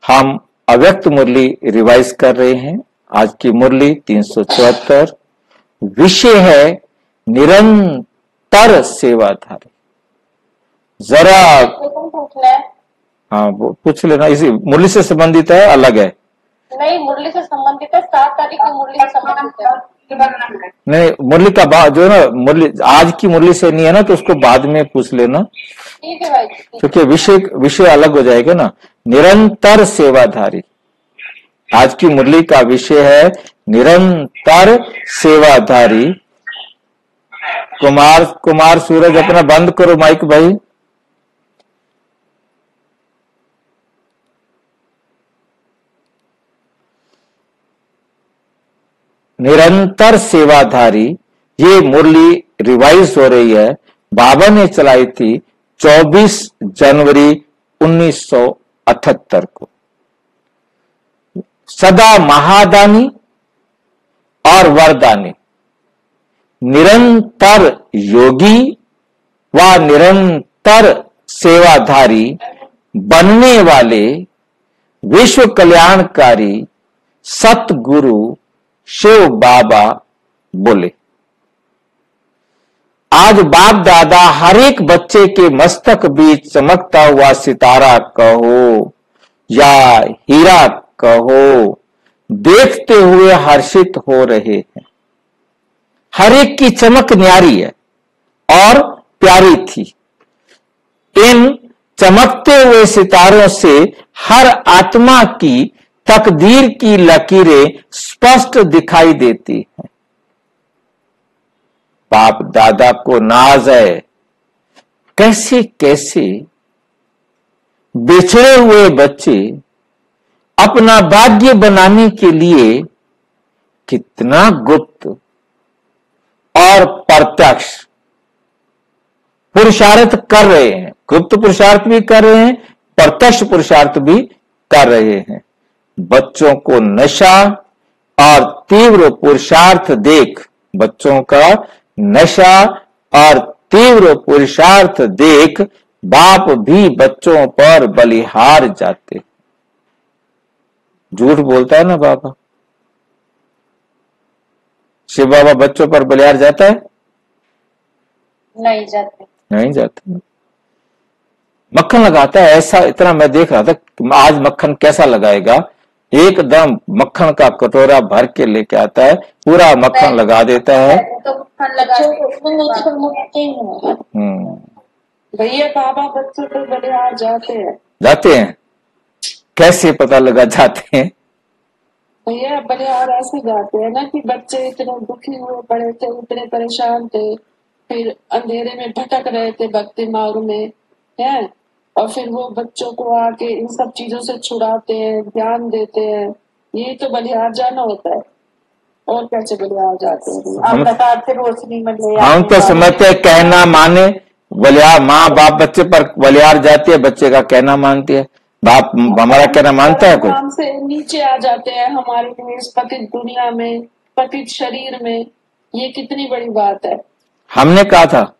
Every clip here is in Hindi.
हम अव्यक्त मुरली रिवाइज कर रहे हैं। आज की मुरली 374। विषय है निरंतर सेवाधारी। जरा हाँ वो पूछ लेना, इसी मुरली से संबंधित है, अलग है? नहीं, मुरली से संबंधित है। 7 तारीख को मुरली से संबंधित है। नहीं, मुरली का बाद जो है ना, मुरली आज की मुरली से नहीं है ना, तो उसको बाद में पूछ लेना, ठीक है भाई, क्योंकि विषय अलग हो जाएगा ना। निरंतर सेवाधारी, आज की मुरली का विषय है निरंतर सेवाधारी। कुमार सूरज अपना बंद करो माइक भाई। निरंतर सेवाधारी, ये मुरली रिवाइज हो रही है। बाबा ने चलाई थी 24 जनवरी 1978 को। सदा महादानी और वरदानी, निरंतर योगी व निरंतर सेवाधारी बनने वाले विश्व कल्याणकारी सतगुरु शिव बाबा बोले। आज बाप दादा हर एक बच्चे के मस्तक बीच चमकता हुआ सितारा कहो या हीरा कहो, देखते हुए हर्षित हो रहे हैं। हर एक की चमक न्यारी है और प्यारी थी। इन चमकते हुए सितारों से हर आत्मा की तकदीर की लकीरें स्पष्ट दिखाई देती हैं। बाप दादा को नाज है, कैसे कैसे बिछड़े हुए बच्चे अपना भाग्य बनाने के लिए कितना गुप्त और प्रत्यक्ष पुरुषार्थ कर रहे हैं। गुप्त पुरुषार्थ भी कर रहे हैं, प्रत्यक्ष पुरुषार्थ भी कर रहे हैं। बच्चों को नशा और तीव्र पुरुषार्थ देख, बच्चों का नशा और तीव्र पुरुषार्थ देख बाप भी बच्चों पर बलिहार जाते। झूठ बोलता है ना बाबा? शिव बाबा बच्चों पर बलिहार जाता है? नहीं जाते, नहीं जाते। मक्खन लगाता है, ऐसा इतना मैं देख रहा था, आज मक्खन कैसा लगाएगा। एकदम मक्खन का कटोरा भर के लेके आता है, पूरा मक्खन लगा देता है। तो मक्खन लगा भैया बाबा बच्चों पर बलिहार जाते हैं। कैसे पता लगा जाते हैं? भैया बलिहार ऐसे जाते हैं ना कि बच्चे इतने दुखी हुए पड़े थे, इतने परेशान थे, फिर अंधेरे में भटक रहे थे भक्ति मार्ग में है, और फिर वो बच्चों को आके इन सब चीजों से छुड़ाते हैं, ज्ञान देते हैं। यही तो बलिहार जाना होता है, और कैसे बलिहार जाते हैं? हम तो समझते कहना माने बलिहार, माँ बाप बच्चे पर बलिहार जाती है, बच्चे का कहना मानती है। बाप हमारा कहना मानता है कोई? हमसे नीचे आ जाते हैं हमारे लिए इस पतित दुनिया में, पतित शरीर में। ये कितनी बड़ी बात है। हमने कहा था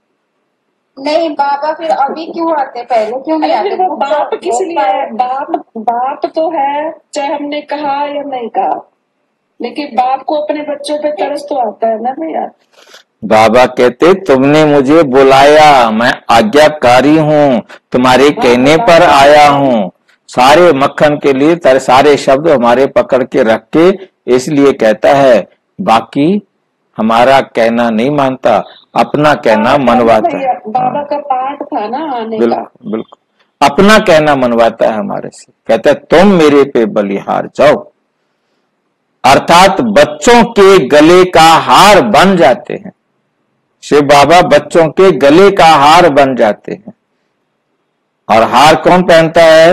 नहीं बाबा, फिर अभी क्यों आते, पहले क्यों नहीं आते? वो बाप किस लिए है? बाप तो है, चाहे हमने कहा या नहीं कहा, लेकिन बाप को अपने बच्चों पे तरस तो आता है ना भैया। बाबा कहते तुमने मुझे बुलाया, मैं आज्ञाकारी हूँ, तुम्हारे कहने पर आया हूँ। सारे मक्खन के लिए सारे शब्द हमारे पकड़ के रख के इसलिए कहता है, बाकी हमारा कहना नहीं मानता, अपना कहना मनवाता है। बाबा का पाठ था ना आने का। बिल्कुल अपना कहना मनवाता है हमारे से। कहता है तुम मेरे पे बलिहार जाओ, अर्थात बच्चों के गले का हार बन जाते हैं। शिव बाबा बच्चों के गले का हार बन जाते हैं। और हार कौन पहनता है?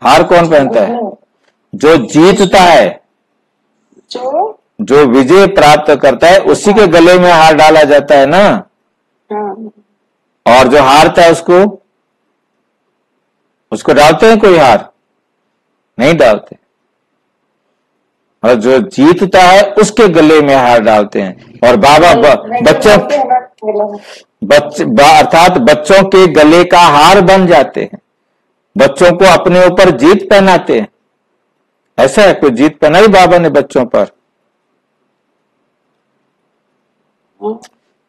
हार कौन पहनता है? जो जीतता है, जो विजय प्राप्त करता है, उसी के गले में हार डाला जाता है ना। और जो हारता है उसको डालते हैं कोई हार? नहीं डालते। और जो जीतता है उसके गले में हार डालते हैं। और बाबा अर्थात बच्चों के गले का हार बन जाते हैं, बच्चों को अपने ऊपर जीत पहनाते हैं। ऐसा है, कोई जीत पहनाई बाबा ने बच्चों पर?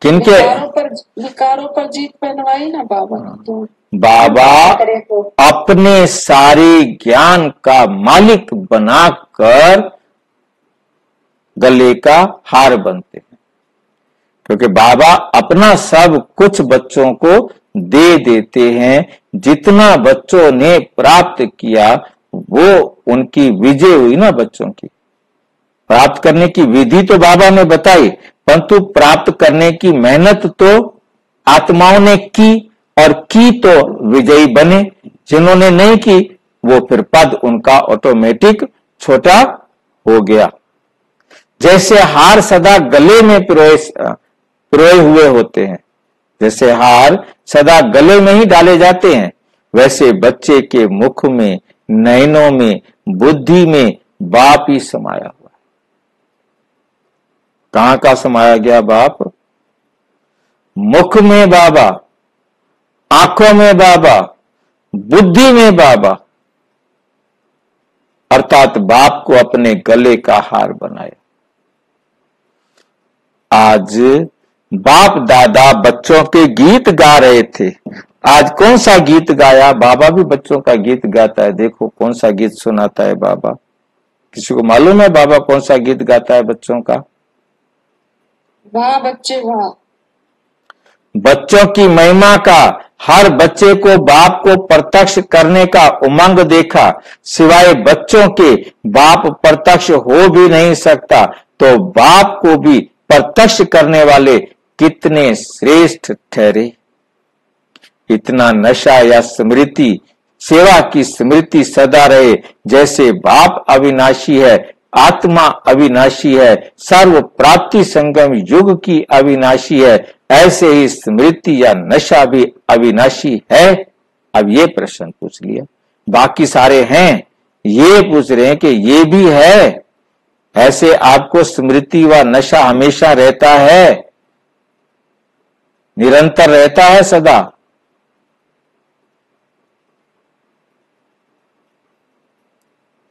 किनके? विकारों पर जीत पहनवाई ना बाबा। तो बाबा अपने सारे ज्ञान का मालिक बनाकर गले का हार बनते हैं, क्योंकि बाबा अपना सब कुछ बच्चों को दे देते हैं। जितना बच्चों ने प्राप्त किया वो उनकी विजय हुई ना। बच्चों की प्राप्त करने की विधि तो बाबा ने बताई, परंतु प्राप्त करने की मेहनत तो आत्माओं ने की, और की तो विजयी बने। जिन्होंने नहीं की वो फिर पद उनका ऑटोमेटिक छोटा हो गया। जैसे हार सदा गले में पिरोए हुए होते हैं, जैसे हार सदा गले में ही डाले जाते हैं, वैसे बच्चे के मुख में, नयनों में, बुद्धि में बाप ही समाया हुआ है। कहां का समाया गया बाप? मुख में बाबा, आंखों में बाबा, बुद्धि में बाबा, अर्थात बाप को अपने गले का हार बनाया। आज बाप दादा बच्चों के गीत गा रहे थे। आज कौन सा गीत गाया? बाबा भी बच्चों का गीत गाता है। देखो कौन सा गीत सुनाता है बाबा। किसी को मालूम है बाबा कौन सा गीत गाता है बच्चों का? वाह बच्चे वाह। बच्चों की महिमा का, हर बच्चे को बाप को प्रत्यक्ष करने का उमंग देखा। सिवाय बच्चों के बाप प्रत्यक्ष हो भी नहीं सकता, तो बाप को भी प्रत्यक्ष करने वाले कितने श्रेष्ठ ठहरे। इतना नशा या स्मृति, सेवा की स्मृति सदा रहे। जैसे बाप अविनाशी है, आत्मा अविनाशी है, सर्व प्राप्ति संगम युग की अविनाशी है, ऐसे ही स्मृति या नशा भी अविनाशी है। अब ये प्रश्न पूछ लिया, बाकी सारे हैं, ये पूछ रहे हैं कि ये भी है। ऐसे आपको स्मृति व नशा हमेशा रहता है, निरंतर रहता है सदा।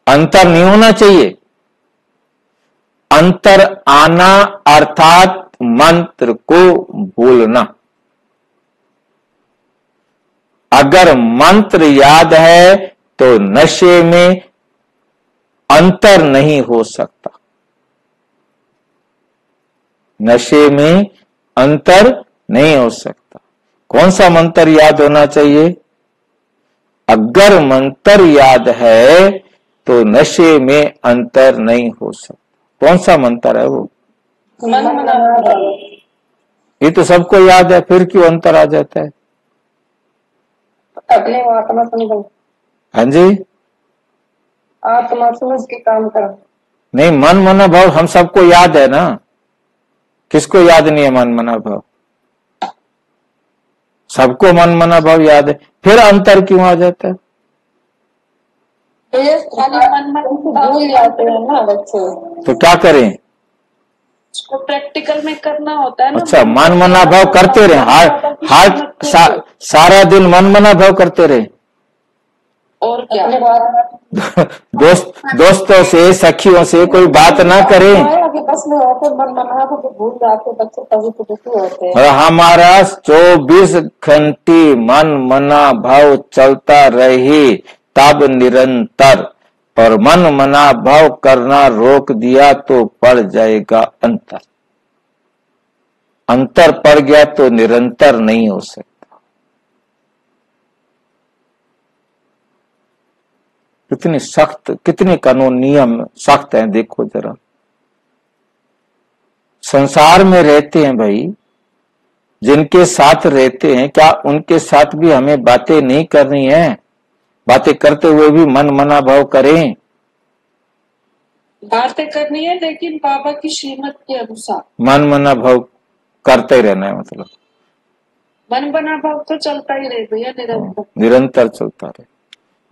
अंतर नहीं होना चाहिए। अंतर आना अर्थात मंत्र को भूलना। अगर मंत्र याद है तो नशे में अंतर नहीं हो सकता। नशे में अंतर नहीं हो सकता। कौन सा मंत्र याद होना चाहिए? अगर मंत्र याद है तो नशे में अंतर नहीं हो सकता। कौन सा मंत्र है वो? ये तो सबको याद है, फिर क्यों अंतर आ जाता है? अपने आत्मा समझ। हाँ जी, आत्मा समझ के काम करो। नहीं, मन मना भाव हम सबको याद है ना। किसको याद नहीं है मन मना भाव? सबको मन मना भाव याद है, फिर अंतर क्यों आ जाता है? तो ये खाली मन भूल जाते हैं ना बच्चे। तो क्या करें? उसको प्रैक्टिकल में करना होता है ना। अच्छा, मन मना भाव करते रहे, सारा दिन मन मना भाव करते रहे। और क्या? दोस्तों से, सखियों से कोई बात ना करें। बस में होते मन मना तो भूल जाते बच्चे, तभी तो दुखी होते हैं। और हमारा 24 घंटे मन मना भाव चलता रहे तब निरंतर, और मन मना भाव करना रोक दिया तो पड़ जाएगा अंतर। अंतर पड़ गया तो निरंतर नहीं हो सकता। कितनी सख्त, कितने कानून नियम सख्त हैं, देखो जरा। संसार में रहते हैं भाई, जिनके साथ रहते हैं, क्या उनके साथ भी हमें बातें नहीं करनी है? बातें करते हुए भी मन मना भाव करें। बातें करनी है, लेकिन बाबा की श्रीमत के अनुसार मन मना भाव करते ही रहना है। मतलब मन बना भाव तो चलता ही रहे भैया, निरंतर चलता रहे,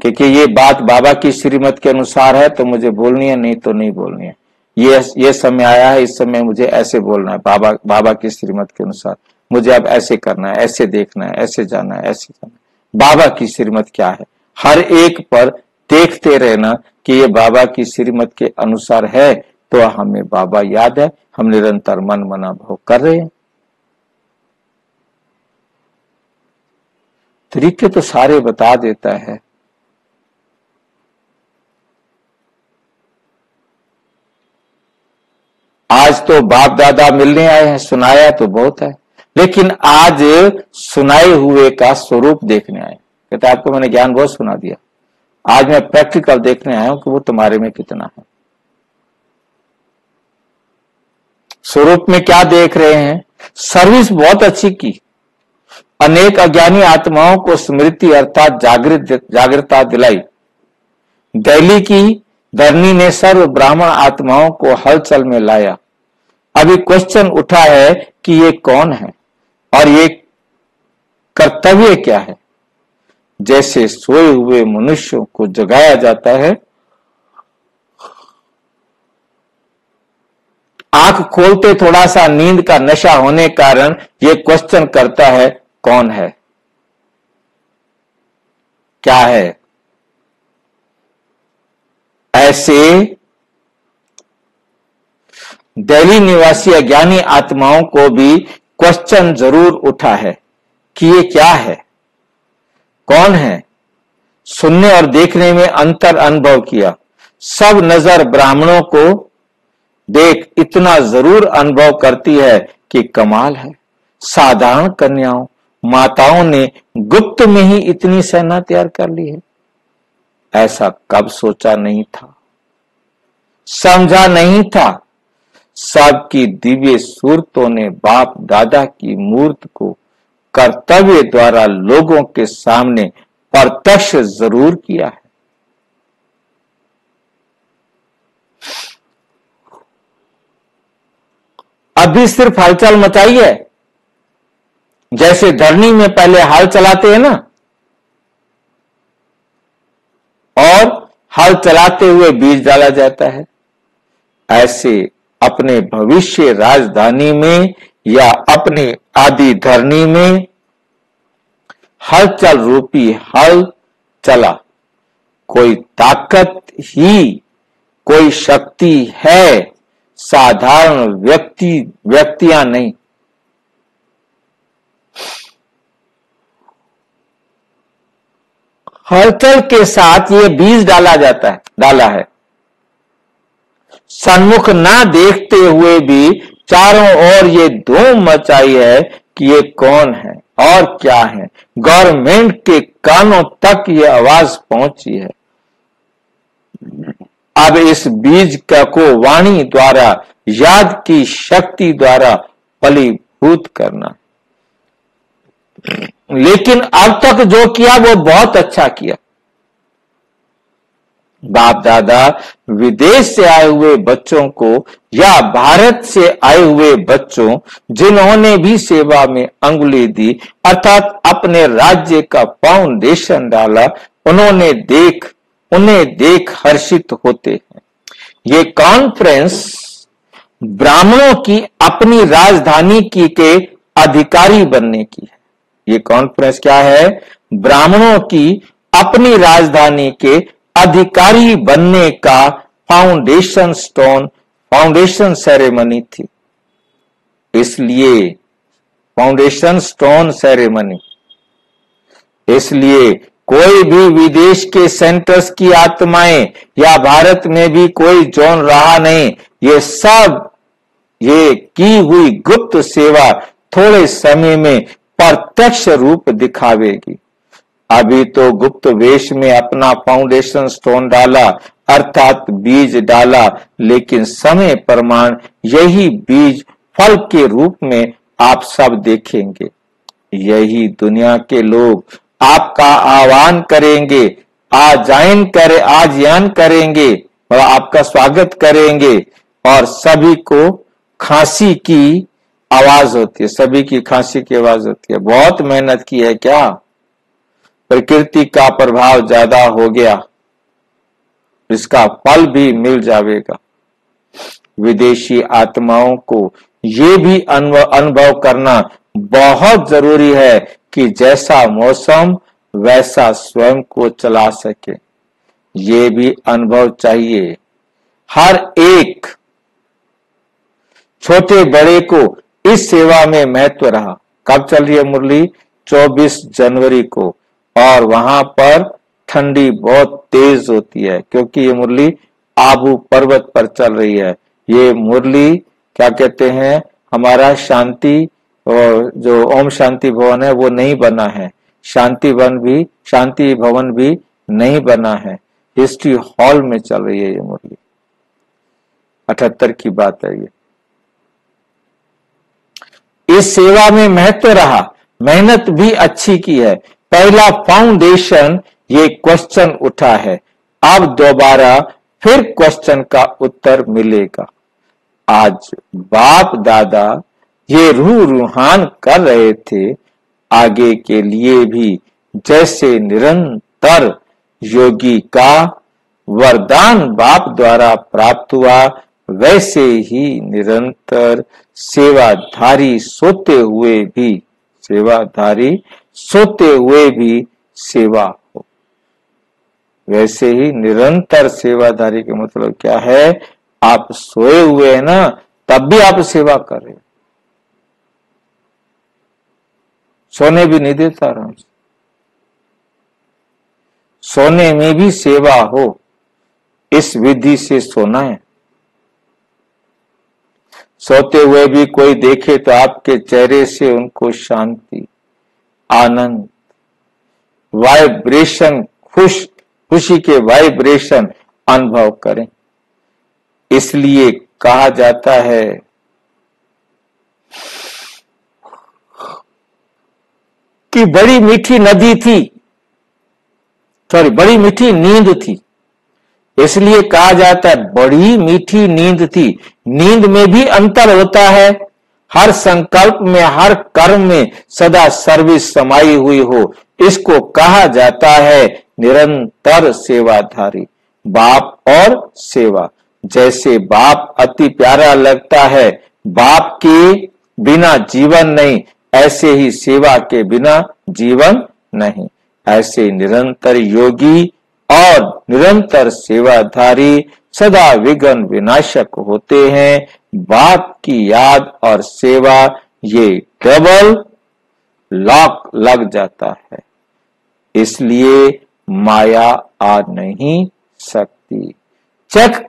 क्योंकि ये बात बाबा की श्रीमत के अनुसार है तो मुझे बोलनी है, नहीं तो नहीं बोलनी है। ये समय आया है, इस समय मुझे ऐसे बोलना है, बाबा की श्रीमत के अनुसार मुझे अब ऐसे करना है, ऐसे देखना है, ऐसे जाना है, ऐसे जाना है। बाबा की श्रीमत क्या है, हर एक पर देखते रहना कि ये बाबा की श्रीमत के अनुसार है, तो हमें बाबा याद है, हम निरंतर मन मना भाव कर रहे हैं। तरीके तो सारे बता देता है। आज तो बाप दादा मिलने आए हैं, सुनाया तो बहुत है, लेकिन आज सुनाए हुए का स्वरूप देखने आए। कहते आपको मैंने ज्ञान बहुत सुना दिया, आज मैं प्रैक्टिकल देखने आया हूं कि वो तुम्हारे में कितना है। स्वरूप में क्या देख रहे हैं? सर्विस बहुत अच्छी की, अनेक अज्ञानी आत्माओं को स्मृति अर्थात जागृतता दिलाई। दिल्ली की धरनी ने सर्व ब्राह्मण आत्माओं को हलचल में लाया। अभी क्वेश्चन उठा है कि ये कौन है और ये कर्तव्य क्या है। जैसे सोए हुए मनुष्यों को जगाया जाता है, आंख खोलते थोड़ा सा नींद का नशा होने कारण ये क्वेश्चन करता है, कौन है, क्या है। ऐसे दिल्ली निवासी अज्ञानी आत्माओं को भी क्वेश्चन जरूर उठा है कि ये क्या है, कौन है। सुनने और देखने में अंतर अनुभव किया। सब नजर ब्राह्मणों को देख इतना जरूर अनुभव करती है कि कमाल है, साधारण कन्याओं माताओं ने गुप्त में ही इतनी सेना तैयार कर ली है। ऐसा कब सोचा नहीं था, समझा नहीं था। सबकी दिव्य सूरतों ने बाप दादा की मूर्त को कर्तव्य द्वारा लोगों के सामने प्रत्यक्ष जरूर किया है। अभी सिर्फ हलचल मचाई है, जैसे धरनी में पहले हल चलाते हैं ना, और हल चलाते हुए बीज डाला जाता है, ऐसे अपने भविष्य राजधानी में या अपने आदि धरनी में हलचल रूपी हल चला। कोई ताकत ही, कोई शक्ति है, साधारण व्यक्तियां नहीं। हलचल के साथ ये बीज डाला है। सन्मुख ना देखते हुए भी चारों ओर ये धूम मचाई है कि ये कौन है और क्या है। गवर्नमेंट के कानों तक ये आवाज पहुंची है। अब इस बीज को वाणी द्वारा, याद की शक्ति द्वारा फलीभूत करना। लेकिन अब तक जो किया वो बहुत अच्छा किया। बाप दादा विदेश से आए हुए बच्चों को या भारत से आए हुए बच्चों जिन्होंने भी सेवा में अंगुली दी, अर्थात अपने राज्य का फाउंडेशन डाला, उन्हें देख हर्षित होते हैं। ये कॉन्फ्रेंस ब्राह्मणों की अपनी राजधानी के अधिकारी बनने की है। ये कॉन्फ्रेंस क्या है? ब्राह्मणों की अपनी राजधानी के अधिकारी बनने का फाउंडेशन सेरेमनी थी। इसलिए फाउंडेशन स्टोन सेरेमनी, इसलिए कोई भी विदेश के सेंटर्स की आत्माएं या भारत में भी कोई जोन रहा नहीं। ये सब ये की हुई गुप्त सेवा थोड़े समय में प्रत्यक्ष रूप दिखावेगी। अभी तो गुप्त वेश में अपना फाउंडेशन स्टोन डाला, अर्थात बीज डाला, लेकिन समय प्रमाण यही बीज फल के रूप में आप सब देखेंगे। यही दुनिया के लोग आपका आह्वान करेंगे, आजयान करेंगे और आपका स्वागत करेंगे। और सभी को खांसी की आवाज होती है, सभी की खांसी की आवाज होती है। बहुत मेहनत की है क्या? प्रकृति का प्रभाव ज्यादा हो गया, इसका फल भी मिल जाएगा। विदेशी आत्माओं को ये भी अनुभव करना बहुत जरूरी है कि जैसा मौसम वैसा स्वयं को चला सके। ये भी अनुभव चाहिए। हर एक छोटे बड़े को इस सेवा में महत्व रहा। कब चल रही है मुरली? 24 जनवरी को, और वहां पर ठंडी बहुत तेज होती है क्योंकि ये मुरली आबू पर्वत पर चल रही है। ये मुरली क्या कहते हैं, हमारा शांति और जो ओम शांति भवन है वो नहीं बना है, शांति भवन भी नहीं बना है, हिस्ट्री हॉल में चल रही है ये मुरली। 78 की बात है ये। इस सेवा में महत्व रहा, मेहनत भी अच्छी की है। पहला फाउंडेशन ये क्वेश्चन उठा है, अब दोबारा फिर क्वेश्चन का उत्तर मिलेगा। आज बाप दादा ये रूहान कर रहे थे, आगे के लिए भी जैसे निरंतर योगी का वरदान बाप द्वारा प्राप्त हुआ, वैसे ही निरंतर सेवाधारी सोते हुए भी सेवा हो। वैसे ही निरंतर सेवाधारी के मतलब क्या है, आप सोए हुए हैं ना, तब भी आप सेवा कर रहे हो। सोने भी नहीं देता आराम से, सोने में भी सेवा हो, इस विधि से सोना है। सोते हुए भी कोई देखे तो आपके चेहरे से उनको शांति, आनंद, वाइब्रेशन, खुशी के वाइब्रेशन अनुभव करें। इसलिए कहा जाता है कि बड़ी मीठी नदी थी, बड़ी मीठी नींद थी। इसलिए कहा जाता है बड़ी मीठी नींद थी। नींद में भी अंतर होता है। हर संकल्प में, हर कर्म में सदा सर्विस समाई हुई हो, इसको कहा जाता है निरंतर सेवाधारी। बाप और सेवा, जैसे बाप अति प्यारा लगता है, बाप के बिना जीवन नहीं, ऐसे ही सेवा के बिना जीवन नहीं। ऐसे निरंतर योगी और निरंतर सेवाधारी सदा विघ्न विनाशक होते हैं। बाप की याद और सेवा ये डबल लॉक लग जाता है, इसलिए माया आ नहीं सकती। चेक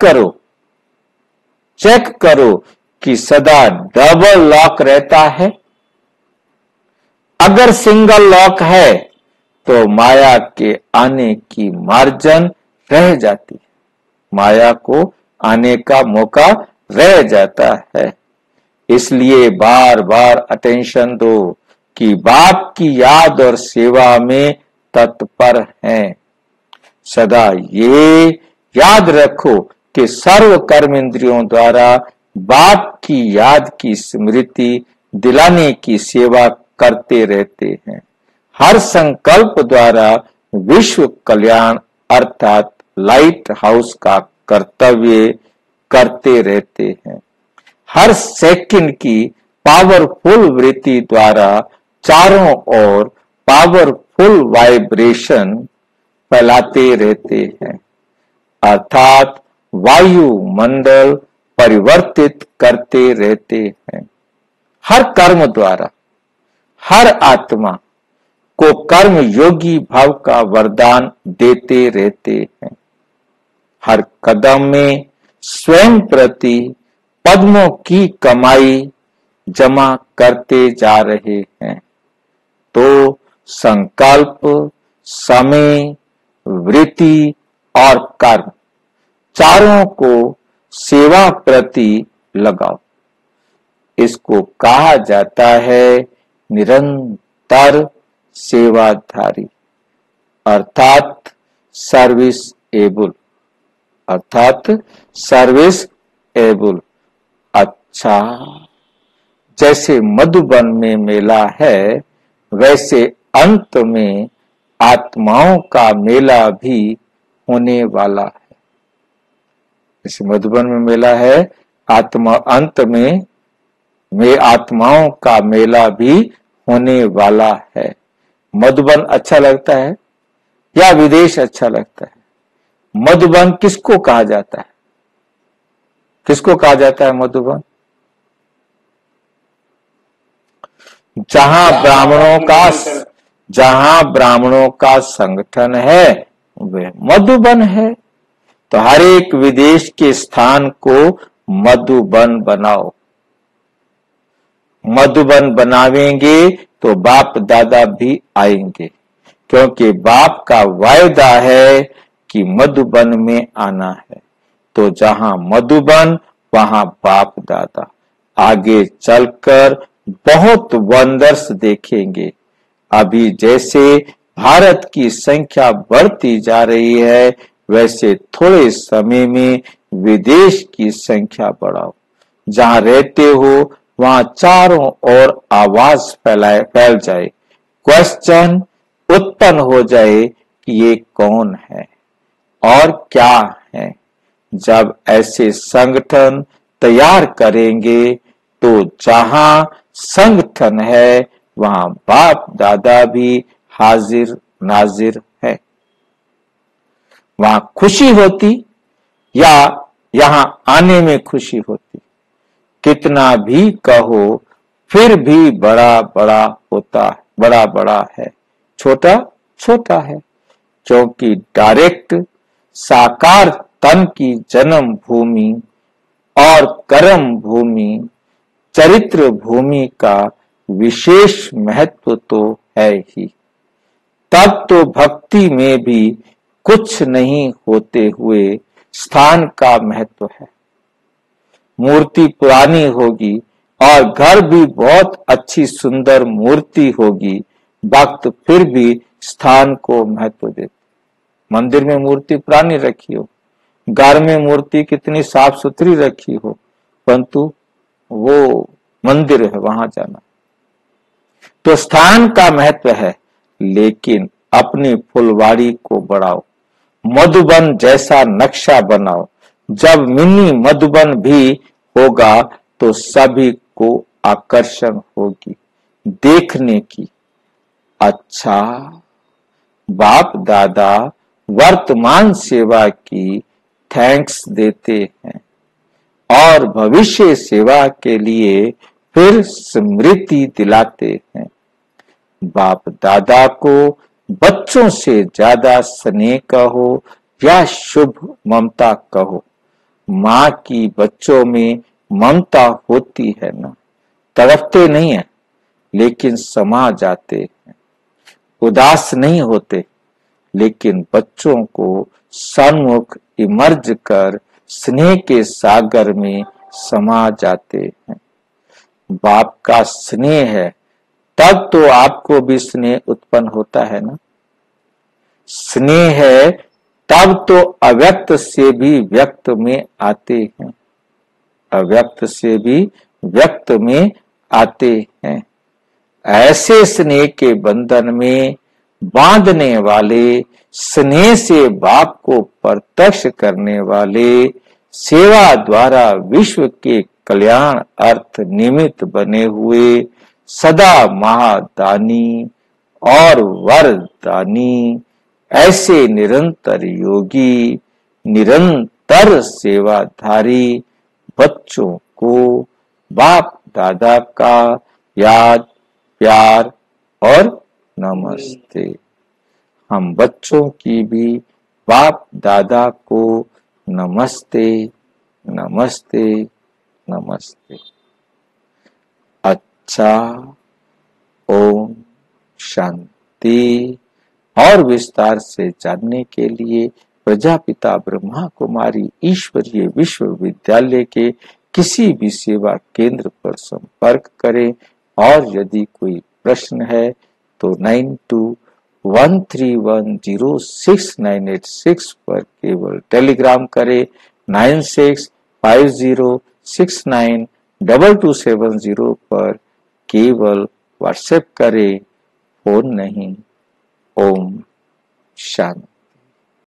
करो कि सदा डबल लॉक रहता है। अगर सिंगल लॉक है तो माया के आने की मार्जिन रह जाती है, माया को आने का मौका रह जाता है। इसलिए बार बार अटेंशन दो कि बाप की याद और सेवा में तत्पर हैं। सदा ये याद रखो कि सर्व कर्म इंद्रियों द्वारा बाप की याद की स्मृति दिलाने की सेवा करते रहते हैं। हर संकल्प द्वारा विश्व कल्याण अर्थात लाइट हाउस का कर्तव्य करते रहते हैं। हर सेकंड की पावरफुल वृत्ति द्वारा चारों ओर पावरफुल वाइब्रेशन फैलाते रहते हैं, अर्थात वायुमंडल परिवर्तित करते रहते हैं। हर कर्म द्वारा हर आत्मा को कर्म योगी भाव का वरदान देते रहते हैं। हर कदम में स्वयं प्रति पद्मों की कमाई जमा करते जा रहे हैं। तो संकल्प, समय, वृत्ति और कर्म चारों को सेवा प्रति लगाओ। इसको कहा जाता है निरंतर सेवाधारी, अर्थात सर्विस एबल। अच्छा, जैसे मधुबन में मेला है, वैसे अंत में आत्माओं का मेला भी होने वाला है। इस मधुबन में मेला है, आत्मा अंत में आत्माओं का मेला भी होने वाला है। मधुबन अच्छा लगता है या विदेश अच्छा लगता है? मधुबन किसको कहा जाता है? किसको कहा जाता है मधुबन? जहां ब्राह्मणों का संगठन है वह मधुबन है। तो हर एक विदेश के स्थान को मधुबन बनाओ। मधुबन बनावेंगे तो बाप दादा भी आएंगे, क्योंकि बाप का वायदा है कि मधुबन में आना है। तो जहां मधुबन वहां बाप दादा। आगे चलकर बहुत वंडर्स देखेंगे। अभी जैसे भारत की संख्या बढ़ती जा रही है, वैसे थोड़े समय में विदेश की संख्या बढ़ाओ। जहां रहते हो वहां चारों ओर आवाज फैल जाए, क्वेश्चन उत्पन्न हो जाए कि ये कौन है और क्या है। जब ऐसे संगठन तैयार करेंगे तो जहां संगठन है वहां बाप दादा भी हाजिर नाजिर है। वहां खुशी होती या यहां आने में खुशी होती? कितना भी कहो फिर भी बड़ा बड़ा होता है, बड़ा बड़ा है, छोटा छोटा है। क्योंकि डायरेक्ट साकार तन की जन्म भूमि और कर्म भूमि, चरित्र भूमि का विशेष महत्व तो है ही। तब तो भक्ति में भी कुछ नहीं होते हुए स्थान का महत्व है। मूर्ति पुरानी होगी और घर भी बहुत अच्छी सुंदर मूर्ति होगी, भक्त फिर भी स्थान को महत्व देते। मंदिर में मूर्ति पुरानी रखी हो, घर में मूर्ति कितनी साफ सुथरी रखी हो, परंतु वो मंदिर है, वहां जाना। तो स्थान का महत्व है, लेकिन अपनी फुलवाड़ी को बढ़ाओ, मधुबन जैसा नक्शा बनाओ। जब मिनी मधुबन भी होगा तो सभी को आकर्षण होगी देखने की। अच्छा, बाप दादा वर्तमान सेवा की थैंक्स देते हैं और भविष्य सेवा के लिए फिर स्मृति दिलाते हैं। बाप दादा को बच्चों से ज्यादा स्नेह कहो या शुभ ममता कहो। माँ की बच्चों में ममता होती है ना, तड़पते नहीं है लेकिन समा जाते हैं, उदास नहीं होते, लेकिन बच्चों को सन्मुख इमर्ज कर स्नेह के सागर में समा जाते हैं। बाप का स्नेह है तब तो आपको भी स्नेह उत्पन्न होता है ना। स्नेह है तब तो अव्यक्त से भी व्यक्त में आते हैं, अव्यक्त से भी व्यक्त में आते हैं। ऐसे स्नेह के बंधन में बांधने वाले, स्नेह से बाप को प्रत्यक्ष करने वाले, सेवा द्वारा विश्व के कल्याण अर्थ निमित्त बने हुए सदा महादानी और वरदानी, ऐसे निरंतर योगी, निरंतर सेवाधारी बच्चों को बाप दादा का याद, प्यार और नमस्ते। हम बच्चों की भी बाप दादा को नमस्ते नमस्ते नमस्ते। अच्छा, ओम शांति। और विस्तार से जानने के लिए प्रजापिता ब्रह्मा कुमारी ईश्वरीय विश्वविद्यालय के किसी भी सेवा केंद्र पर संपर्क करें। और यदि कोई प्रश्न है तो 9213106986 पर केवल टेलीग्राम करें। 9650692270 पर केवल व्हाट्सएप करें, फोन नहीं। ओम शांति।